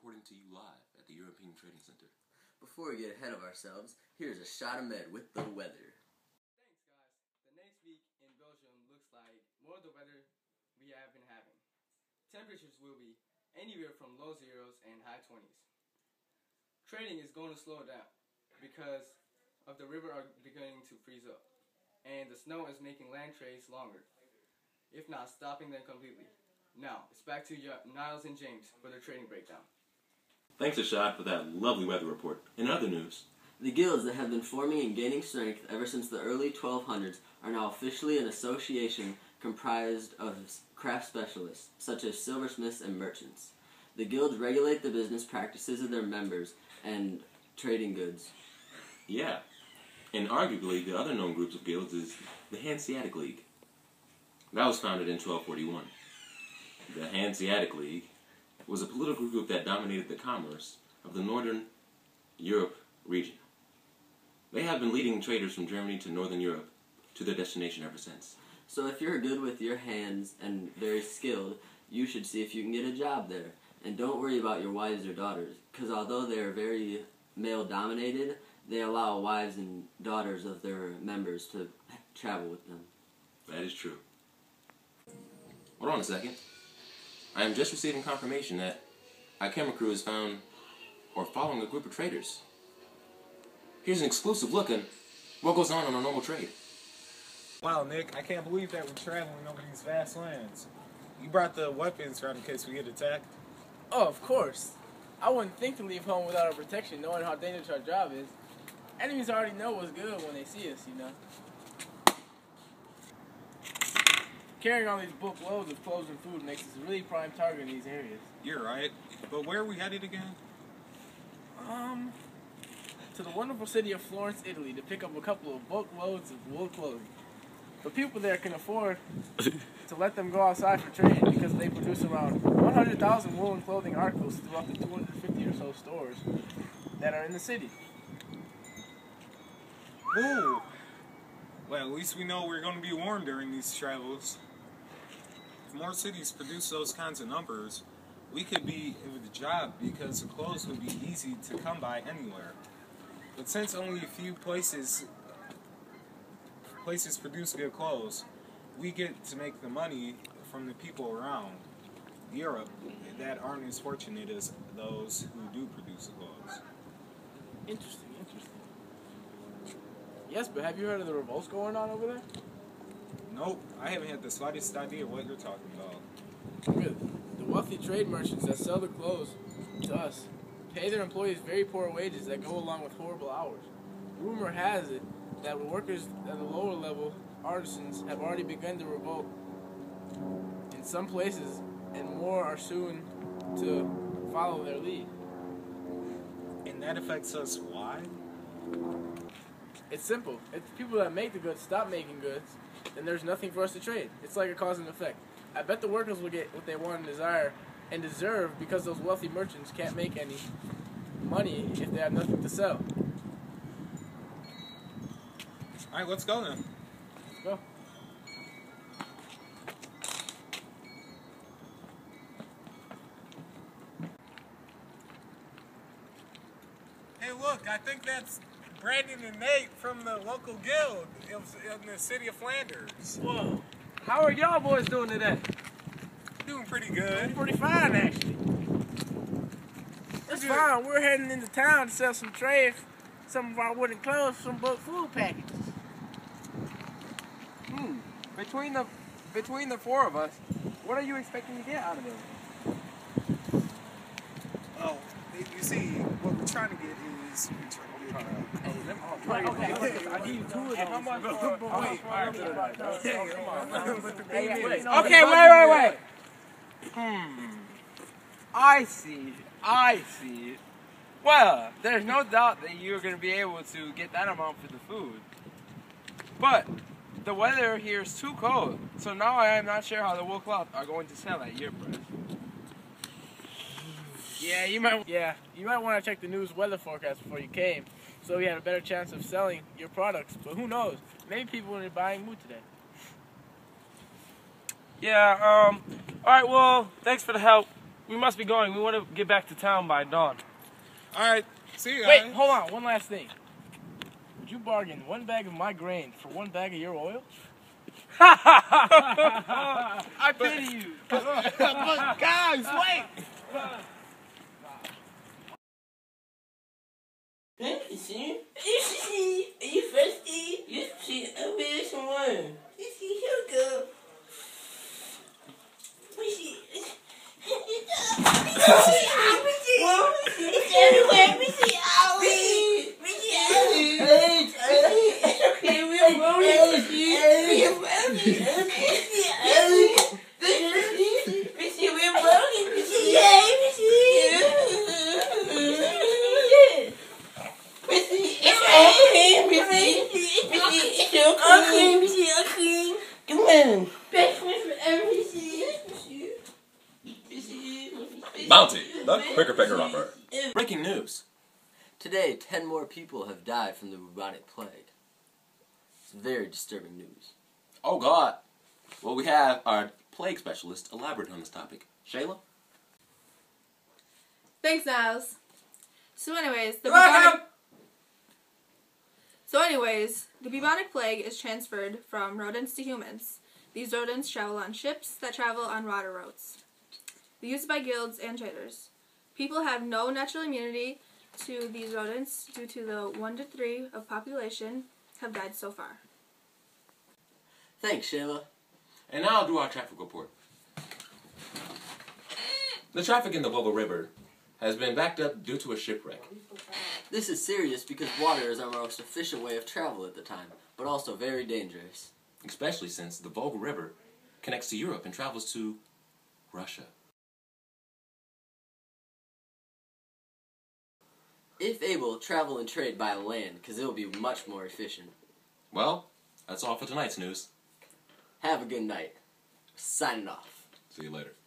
reporting to you live at the European Trading Center. Before we get ahead of ourselves, here's a shot of Med with the weather. Thanks, guys. The next week in Belgium looks like more of the weather we have been having. Temperatures will be anywhere from low zeros and high 20s. Trading is going to slow down because of the river are beginning to freeze up, and the snow is making land trades longer, if not stopping them completely. Now, it's back to Niles and James for the trading breakdown. Thanks, Ashad, for that lovely weather report. In other news, the guilds that have been forming and gaining strength ever since the early 1200s are now officially an association comprised of craft specialists, such as silversmiths and merchants. The guilds regulate the business practices of their members and trading goods. yeah, and arguably the other known groups of guilds is the Hanseatic League. That was founded in 1241. The Hanseatic League was a political group that dominated the commerce of the Northern Europe region. They have been leading traders from Germany to Northern Europe to their destination ever since. So if you're good with your hands and very skilled, you should see if you can get a job there. And don't worry about your wives or daughters, because although they're very male-dominated, they allow wives and daughters of their members to travel with them. That is true. Hold on a second. I am just receiving confirmation that our camera crew has found or following a group of traders. Here's an exclusive look at what goes on a normal trade. Wow, Nick, I can't believe that we're traveling over these vast lands. You brought the weapons around in case we get attacked? Oh, of course. I wouldn't think to leave home without our protection, knowing how dangerous our job is. Enemies already know what's good when they see us, you know. Carrying all these bulk loads of clothes and food makes us a really prime target in these areas. You're right. But where are we headed again? To the wonderful city of Florence, Italy, to pick up a couple of bulk loads of wool clothing. The people there can afford to let them go outside for trade because they produce around 100,000 woolen clothing articles throughout the 250 or so stores that are in the city. Ooh. Well, at least we know we're going to be warm during these travels. If more cities produce those kinds of numbers, we could be in the job because the clothes would be easy to come by anywhere. But since only a few places produce good clothes, we get to make the money from the people around Europe that aren't as fortunate as those who do produce the clothes. Interesting. Yes, but have you heard of the revolts going on over there? Nope, I haven't had the slightest idea what you're talking about. Good. The wealthy trade merchants that sell the clothes to us pay their employees very poor wages that go along with horrible hours. Rumor has it that workers at the lower level, artisans, have already begun to revolt in some places, and more are soon to follow their lead. And that affects us why? It's simple. If the people that make the goods stop making goods, then there's nothing for us to trade. It's like a cause and effect. I bet the workers will get what they want and desire and deserve because those wealthy merchants can't make any money if they have nothing to sell. Alright, let's go then. Let's go. Hey, look, I think that's Brandon and Nate from the local guild in the city of Flanders. Whoa. How are y'all boys doing today? Doing pretty good. Pretty fine, actually. It's fine. We're heading into town to sell some trays, some of our wooden clothes, some bulk food packages. Between the four of us, what are you expecting to get out of it? Oh, you see, what we're trying to get is... I'll give you two of them. Okay, wait. I see. Well, there's no doubt that you're going to be able to get that amount for the food. But the weather here is too cold, so now I am not sure how the wool cloth are going to sell at your price. Yeah, you might want to check the news weather forecast before you came, so we had a better chance of selling your products. But who knows? Maybe people are in a buying mood today. Yeah, alright, well, thanks for the help. We must be going. We want to get back to town by dawn. Alright, see you guys. Wait, hold on. One last thing. Would you bargain 1 bag of my grain for 1 bag of your oil? I pity you. But guys, wait! Are you thirsty? You see, I'll be someone. You see, here go. It's everywhere. We see Ollie. We see Ollie. It's okay. We're rolling. We're rolling. We see we're rolling. We see. Yeah, we see. Come on. Bounty, the quicker picker upper. Breaking news. Today, 10 more people have died from the bubonic plague. It's very disturbing news. Oh God. Well, we have our plague specialist elaborate on this topic. Shayla? Thanks, Niles. So anyways, the bubonic plague is transferred from rodents to humans. These rodents travel on ships that travel on water roads, used by guilds and traders. People have no natural immunity to these rodents due to the 1 to 3 of population have died so far. Thanks, Shayla. And now I'll do our traffic report. The traffic in the Volga River has been backed up due to a shipwreck. This is serious because water is our most efficient way of travel at the time, but also very dangerous. Especially since the Volga River connects to Europe and travels to Russia. If able, travel and trade by land, because it will be much more efficient. Well, that's all for tonight's news. Have a good night. Signing off. See you later.